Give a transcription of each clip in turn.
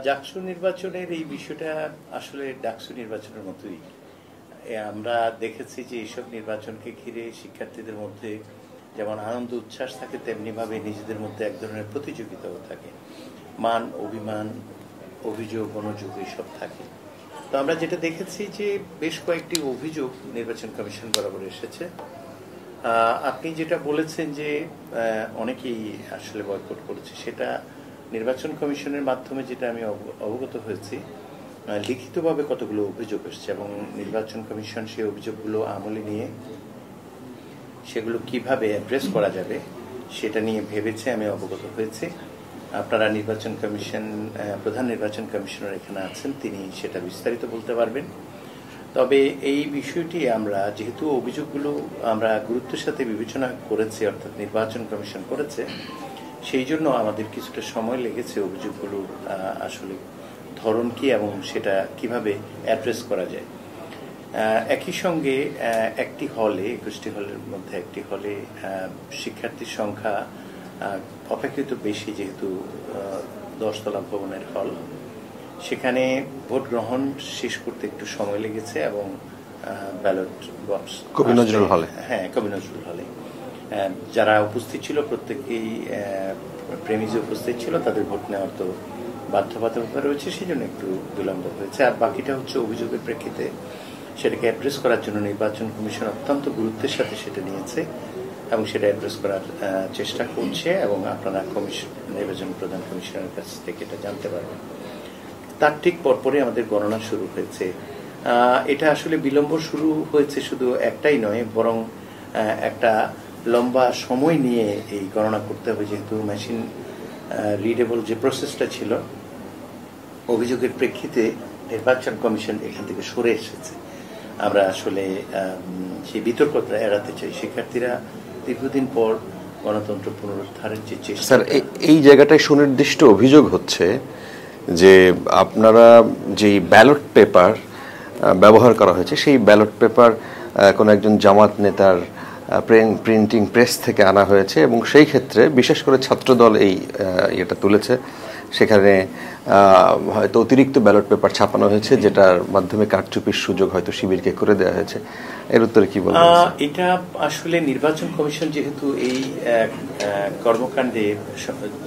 ডাকসু নির্বাচনের এই বিষয়টা আসলে ডাকসু নির্বাচনের মতোই। আমরা দেখেছি যে এইসব নির্বাচনকে ঘিরে শিক্ষার্থীদের মধ্যে যেমন আনন্দ উচ্ছ্বাস থাকে, তেমনিভাবে নিজেদের মধ্যে এক ধরনের প্রতিযোগিতাও থাকে। মান অভিমান, অভিযোগ অনুযোগ এইসব থাকে। তো আমরা যেটা দেখেছি যে বেশ কয়েকটি অভিযোগ নির্বাচন কমিশন বরাবর এসেছে। আপনি যেটা বলেছেন যে অনেকেই আসলে বয়কট করেছে, সেটা নির্বাচন কমিশনের মাধ্যমে যেটা আমি অবগত হয়েছি, লিখিতভাবে কতগুলো অভিযোগ এসছে এবং নির্বাচন কমিশন সেই অভিযোগগুলো আমলে নিয়ে সেগুলো কিভাবে অ্যাড্রেস করা যাবে সেটা নিয়ে ভেবেছে, আমি অবগত হয়েছি। আপনারা নির্বাচন কমিশন প্রধান নির্বাচন কমিশনার এখানে আছেন, তিনি সেটা বিস্তারিত বলতে পারবেন। তবে এই বিষয়টি আমরা যেহেতু অভিযোগগুলো আমরা গুরুত্বের সাথে বিবেচনা করেছি, অর্থাৎ নির্বাচন কমিশন করেছে, সেই জন্য আমাদের কিছুটা সময় লেগেছে অভিযোগগুলো আসলে ধরন কি এবং সেটা কিভাবে অ্যাড্রেস করা যায়। একই সঙ্গে একটি হলে, 21টি হলের মধ্যে একটি হলে শিক্ষার্থীর সংখ্যা অপেক্ষিত বেশি, যেহেতু 10তলা ভবনের হল, সেখানে ভোট গ্রহণ শেষ করতে একটু সময় লেগেছে এবং ব্যালট বক্স কবি নজরুল হলে, কবি নজরুল হলে যারা উপস্থিত ছিল প্রত্যেকেই প্রেমিজ উপস্থিত ছিল, তাদের ভোট নেওয়ার তো বাধ্যবাধকতা রয়েছে, সেই জন্য একটু বিলম্ব হয়েছে। আর বাকিটা হচ্ছে অভিযোগের প্রেক্ষিতে সেটাকে অ্যাড্রেস করার জন্য নির্বাচন কমিশন অত্যন্ত গুরুত্বের সাথে সেটা নিয়েছে এবং সেটা অ্যাড্রেস করার চেষ্টা করছে এবং আপনারা নির্বাচন প্রধান কমিশনের কাছ থেকে এটা জানতে পারবেন। তার ঠিক পরপরই আমাদের গণনা শুরু হয়েছে। এটা আসলে বিলম্ব শুরু হয়েছে শুধু একটাই নয়, বরং একটা লম্বা সময় নিয়ে এই গণনা করতে হবে, যেহেতু মেশিন রিডেবল যে প্রসেসটা ছিল, অভিযোগের প্রেক্ষিতে নির্বাচন কমিশন এখান থেকে সরে এসেছে। আমরা আসলে সেই বিতর্কটা এড়াতে চাই। শিক্ষার্থীরা দীর্ঘদিন পর গণতন্ত্র পুনরুদ্ধারের যে চেষ্টা, স্যার এই জায়গাটায় সুনির্দিষ্ট অভিযোগ হচ্ছে যে আপনারা যেই ব্যালট পেপার ব্যবহার করা হয়েছে, সেই ব্যালট পেপার কোনো একজন জামাত নেতার প্রিন্টিং প্রেস থেকে আনা হয়েছে এবং সেই ক্ষেত্রে বিশেষ করে ছাত্রদল এই এটা তুলেছে, সেখানে হয়তো অতিরিক্ত ব্যালট পেপার ছাপানো হয়েছে, যেটার মাধ্যমে কারচুপির সুযোগ হয়তো শিবিরকে করে দেওয়া হয়েছে। এর উত্তরে কি বলবেন? এটা আসলে নির্বাচন কমিশন যেহেতু এই কর্মকাণ্ডে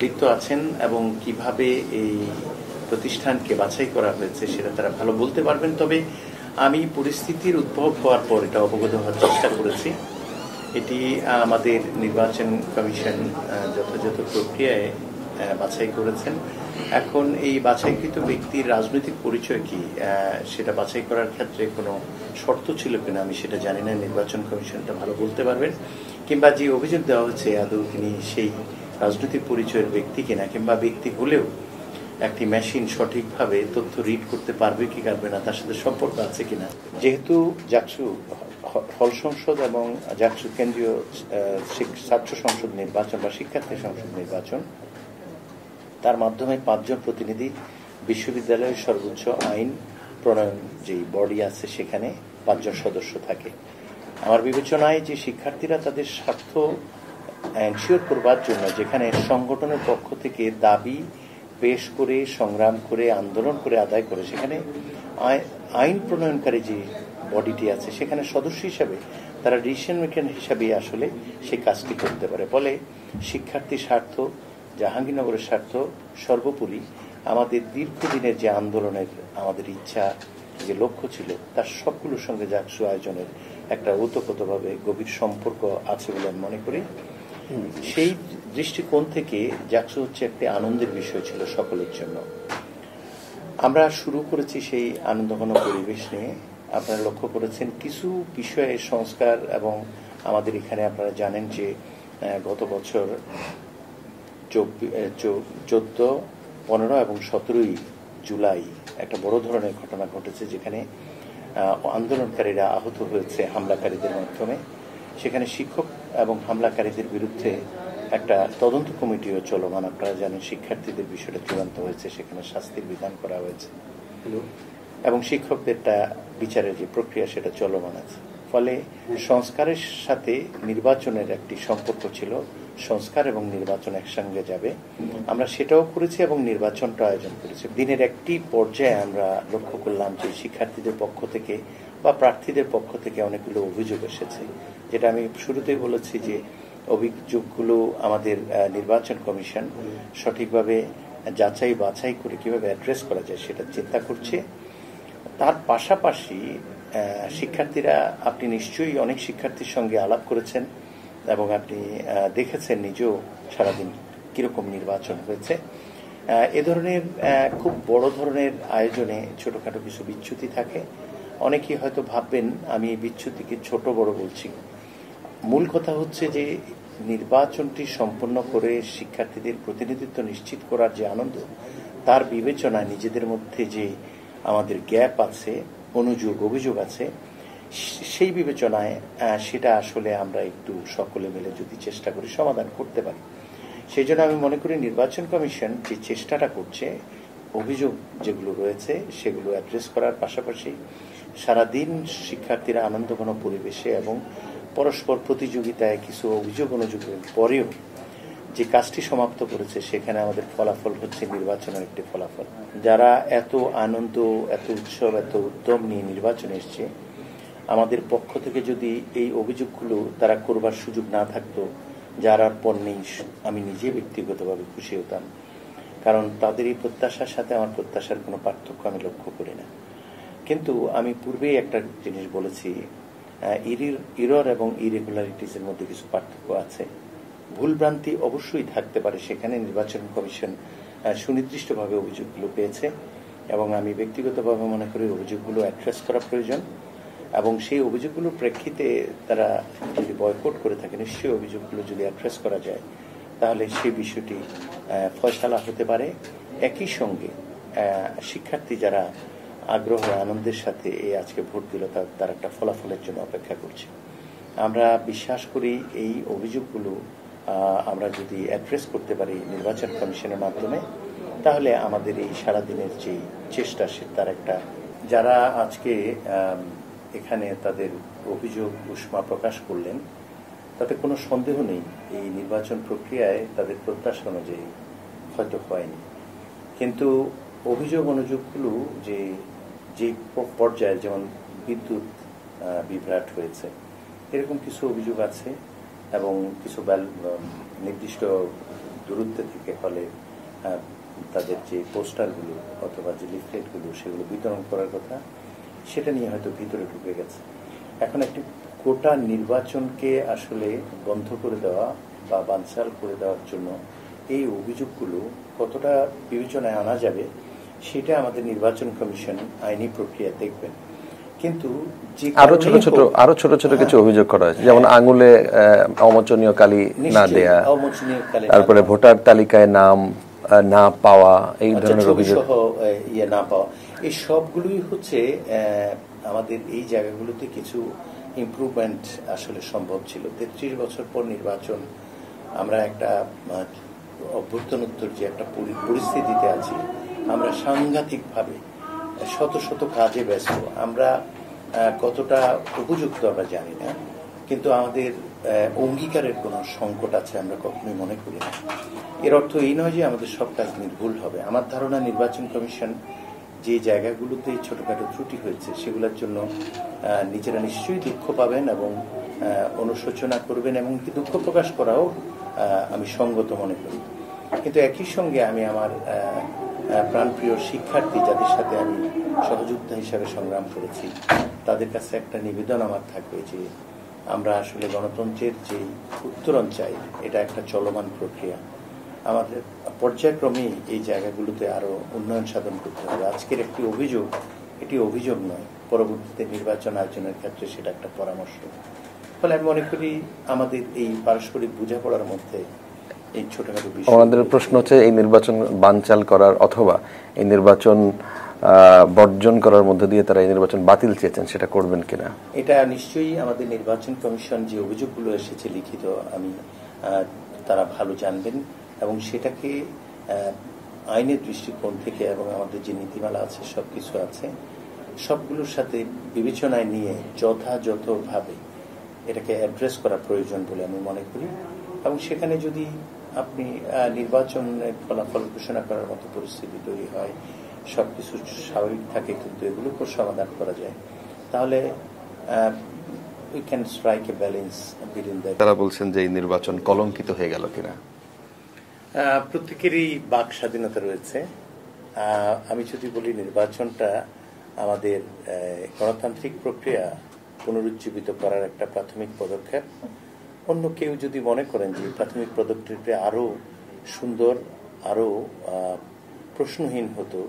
লিপ্ত আছেন এবং কিভাবে এই প্রতিষ্ঠানকে বাছাই করা হয়েছে সেটা তারা ভালো বলতে পারবেন। তবে আমি পরিস্থিতির উদ্ভব হওয়ার পর এটা অবগত হওয়ার চেষ্টা করেছি। এটি আমাদের নির্বাচন কমিশন যথাযথ প্রক্রিয়ায় বাছাই করেছেন। এখন এই বাছাইকৃত ব্যক্তির রাজনৈতিক পরিচয় কি সেটা বাছাই করার ক্ষেত্রে কোনো শর্ত ছিল কিনা আমি সেটা জানি না, নির্বাচন কমিশনটা ভালো বলতে পারবেন। কিংবা যে অভিযোগ দেওয়া হচ্ছে আদৌ তিনি সেই রাজনৈতিক পরিচয়ের ব্যক্তি কিনা, কিংবা ব্যক্তি হলেও একটি মেশিন সঠিকভাবে তথ্য রিড করতে পারবে কি পারবে না, তার সাথে সম্পর্ক আছে কিনা। যেহেতু জাকসু হল সংসদ এবং জাকসু কেন্দ্রীয় ছাত্র সংসদ নির্বাচন বা শিক্ষার্থী সংসদ নির্বাচন, তার মাধ্যমে 5 জন প্রতিনিধি বিশ্ববিদ্যালয়ের সর্বোচ্চ আইন প্রণয়ন যে বডি আছে সেখানে 5 জন সদস্য থাকে। আমার বিবেচনায় যে শিক্ষার্থীরা তাদের স্বার্থ এনশিওর করবার জন্য যেখানে সংগঠনের পক্ষ থেকে দাবি পেশ করে, সংগ্রাম করে, আন্দোলন করে আদায় করে, সেখানে আইন প্রণয়নকারী যে বডিটি আছে সেখানে সদস্য হিসাবে তারা ডিসিশন মেকার হিসাবে আসলে সেই কাজটি করতে পারে। ফলে শিক্ষার্থীর স্বার্থ, জাহাঙ্গীরনগরের স্বার্থ সর্বোপরি আমাদের দীর্ঘদিনের যে আন্দোলনের আমাদের ইচ্ছা, যে লক্ষ্য ছিল, তার সবগুলোর সঙ্গে জাকসু আয়োজনের একটা ওতপ্রোতভাবে গভীর সম্পর্ক আছে বলে আমি মনে করি। সেই দৃষ্টিকোণ থেকে জাকসু হচ্ছে একটি আনন্দের বিষয় ছিল সকলের জন্য। আমরা শুরু করেছি সেই আনন্দঘন পরিবেশ নিয়ে। আপনারা লক্ষ্য করেছেন কিছু বিষয়ে সংস্কার, এবং আমাদের এখানে আপনারা জানেন যে গত বছর 14, 15 এবং 17 জুলাই একটা বড় ধরনের ঘটনা ঘটেছে, যেখানে আন্দোলনকারীরা আহত হয়েছে হামলাকারীদের মাধ্যমে। সেখানে শিক্ষক এবং হামলাকারীদের বিরুদ্ধে একটা তদন্ত কমিটিও চলমান। আপনারা জানেন শিক্ষার্থীদের বিষয়টা চূড়ান্ত হয়েছে, সেখানে শাস্তির বিধান করা হয়েছে এবং শিক্ষকদেরটা বিচারের যে প্রক্রিয়া সেটা চলমান আছে। ফলে সংস্কারের সাথে নির্বাচনের একটি সম্পর্ক ছিল সংস্কার এবং নির্বাচন একসঙ্গে যাবে। আমরা সেটাও করেছি এবং নির্বাচনটা আয়োজন করেছি। দিনের একটি পর্যায়ে আমরা লক্ষ্য করলাম যে শিক্ষার্থীদের পক্ষ থেকে বা প্রার্থীদের পক্ষ থেকে অনেকগুলো অভিযোগ এসেছে, যেটা আমি শুরুতেই বলেছি যে অভিযোগগুলো আমাদের নির্বাচন কমিশন সঠিকভাবে যাচাই বাছাই করে কিভাবে অ্যাড্রেস করা যায় সেটা চিন্তা করছে। তার পাশাপাশি শিক্ষার্থীরা, আপনি নিশ্চয়ই অনেক শিক্ষার্থীর সঙ্গে আলাপ করেছেন এবং আপনি দেখেছেন নিজেও সারাদিন কিরকম নির্বাচন হয়েছে। এ ধরনের খুব বড় ধরনের আয়োজনে ছোটখাটো কিছু বিচ্যুতি থাকে। অনেকেই হয়তো ভাববেন আমি এই বিচ্যুতিকে ছোট বড় বলছি। মূল কথা হচ্ছে যে নির্বাচনটি সম্পন্ন করে শিক্ষার্থীদের প্রতিনিধিত্ব নিশ্চিত করার যে আনন্দ, তার বিবেচনায় নিজেদের মধ্যে যে আমাদের গ্যাপ আছে, অভিযোগ আছে, সেই বিবেচনায় সেটা আসলে আমরা একটু সকলে মিলে যদি চেষ্টা করি সমাধান করতে পারি। সেই জন্য আমি মনে করি নির্বাচন কমিশন যে চেষ্টাটা করছে, অভিযোগ যেগুলো রয়েছে সেগুলো অ্যাড্রেস করার পাশাপাশি সারাদিন শিক্ষার্থীরা আনন্দঘন পরিবেশে এবং পরস্পর প্রতিযোগিতায় কিছু অভিযোগ অনুযোগের পরেও যে কাজটি সমাপ্ত করেছে, সেখানে আমাদের ফলাফল হচ্ছে নির্বাচনের একটি ফলাফল। যারা এত আনন্দ, এত উৎসব, এত উদ্যম নিয়ে নির্বাচনে এসছে, আমাদের পক্ষ থেকে যদি এই অভিযোগগুলো তারা করবার সুযোগ না থাকতো, যার আর পর নেই, আমি নিজে ব্যক্তিগতভাবে খুশি হতাম। কারণ তাদের এই প্রত্যাশার সাথে আমার প্রত্যাশার কোনো পার্থক্য আমি লক্ষ্য করি না। কিন্তু আমি পূর্বেই একটা জিনিস বলেছি, ইরর এবং ইরেগুলারিটিসের মধ্যে কিছু পার্থক্য আছে। ভুলভ্রান্তি অবশ্যই থাকতে পারে, সেখানে নির্বাচন কমিশন সুনির্দিষ্টভাবে অভিযোগগুলো পেয়েছে এবং আমি ব্যক্তিগতভাবে মনে করি অভিযোগগুলো অ্যাড্রেস করা প্রয়োজন এবং সেই অভিযোগগুলোর প্রেক্ষিতে তারা যদি বয়কট করে থাকে, নিশ্চয়ই অভিযোগগুলো যদি অ্যাড্রেস করা যায় তাহলে সেই বিষয়টি ফয়সালা হতে পারে। একই সঙ্গে শিক্ষার্থী যারা আগ্রহ আনন্দের সাথে এই আজকে ভোট দিল, তার একটা ফলাফলের জন্য অপেক্ষা করছে। আমরা বিশ্বাস করি এই অভিযোগগুলো আমরা যদি অ্যাড্রেস করতে পারি নির্বাচন কমিশনের মাধ্যমে, তাহলে আমাদের এই সারাদিনের যে চেষ্টা তার একটা, যারা আজকে এখানে তাদের অভিযোগ উষ্মা প্রকাশ করলেন, তাতে কোনো সন্দেহ নেই এই নির্বাচন প্রক্রিয়ায় তাদের প্রত্যাশা অনুযায়ী হয়তো হয়নি। কিন্তু অভিযোগ অনুযোগগুলো যে পর্যায়ে, যেমন বিদ্যুৎ বিভ্রাট হয়েছে, এরকম কিছু অভিযোগ আছে এবং কিছু নির্দিষ্ট দূরত্বে থেকে হলে তাদের যে পোস্টারগুলো অথবা যে লিফলেটগুলো সেগুলো বিতরণ করার কথা, সেটা নিয়ে হয়তো ভিতরে ঢুকে গেছে। এখন একটি গোটা নির্বাচনকে আসলে বন্ধ করে দেওয়া বা বানচাল করে দেওয়ার জন্য এই অভিযোগগুলো কতটা বিবেচনায় আনা যাবে সেটা আমাদের নির্বাচন কমিশন আইনি প্রক্রিয়া দেখবেন। কিন্তু আরো ছোট ছোট কিছু অভিযোগ করা হয়েছে, যেমন আঙুলে অমোচনীয় কালি না দেয়া, তারপরে ভোটার তালিকায় নাম না পাওয়া, এই ধরনের অভিযোগ না পাওয়া, এই সবগুলোই হচ্ছে আমাদের এই জায়গাগুলোতে কিছু ইমপ্রুভমেন্ট আসলে সম্ভব ছিল। 33 বছর পর নির্বাচন, আমরা একটা অভ্যর্থনোত্তর যে একটা পরিস্থিতিতে আছি, আমরা সাংঘাতিকভাবে শত শত কাজে ব্যস্ত। আমরা কতটা উপযুক্ত আমরা জানি না, কিন্তু আমাদের অঙ্গীকারের কোনো সংকট আছে আমরা কখনোই মনে করি না। এর অর্থ এই নয় যে আমাদের সব কাজ নির্ভুল হবে। আমার ধারণা নির্বাচন কমিশন যে জায়গাগুলোতে ছোটখাটো ত্রুটি হয়েছে সেগুলোর জন্য নিজেরা নিশ্চয়ই দুঃখ পাবেন এবং অনুশোচনা করবেন, এবং দুঃখ প্রকাশ করাও আমি সঙ্গত মনে করি। কিন্তু একই সঙ্গে আমি আমার প্রাণপ্রিয় শিক্ষার্থী যাদের সাথে আমি সহযোদ্ধা হিসাবে সংগ্রাম করেছি, তাদের কাছে একটা নিবেদন আমার থাকবে যে আমরা আসলে গণতন্ত্রের যে উত্তরণ চাই, এটা একটা চলমান প্রক্রিয়া। আমাদের পর্যায়ক্রমে এই জায়গাগুলোতে আরো উন্নয়ন সাধন করতে হবে। আজকের একটি অভিযোগ, এটি অভিযোগ নয়, পরবর্তীতে নির্বাচন আয়োজনের ক্ষেত্রে সেটা একটা পরামর্শ। ফলে আমি মনে করি আমাদের এই পারস্পরিক বোঝাপড়ার মধ্যে এই ছোটখাটো বিষয়। আমাদের প্রশ্ন হচ্ছে এই নির্বাচন বানচাল করার অথবা এই নির্বাচন বর্জন করার মধ্যে দিয়ে তারা এই নির্বাচন বাতিল চেয়েছেন, সেটা করবেন কিনা? এটা নিশ্চয়ই আমাদের নির্বাচন কমিশন যে অভিযোগগুলো এসেছে লিখিত, তারা ভালো জানবেন এবং সেটাকে আইনের দৃষ্টিকোণ থেকে এবং আমাদের যে নীতিমালা আছে সবকিছু আছে, সবগুলোর সাথে বিবেচনায় নিয়ে যথাযথভাবে এটাকে অ্যাড্রেস করা প্রয়োজন বলে আমি মনে করি। এবং সেখানে যদি আপনি নির্বাচনের ফলাফল ঘোষণা করার মতো পরিস্থিতি তৈরি হয়, সবকিছু স্বাভাবিক থাকে কিন্তু এগুলোর উপর সমাধান করা যায়, তাহলে we can strike A balance between that. তারা বলছেন যে এই নির্বাচন কলঙ্কিত হয়ে গেল কিনা? প্রত্যেকেরই বাক স্বাধীনতা রয়েছে। আমি যদি বলি নির্বাচনটা আমাদের গণতান্ত্রিক প্রক্রিয়া পুনরুজ্জীবিত করার একটা প্রাথমিক পদক্ষেপ। অন্য কেউ যদি মনে করেন যে প্রাথমিক পদক্ষেপটি আরো সুন্দর, আরো প্রশ্নহীন হতো,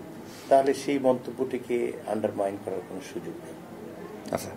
তাহলে সেই মন্তব্যটিকে আন্ডারমাইন করার কোনো সুযোগ নেই। আচ্ছা।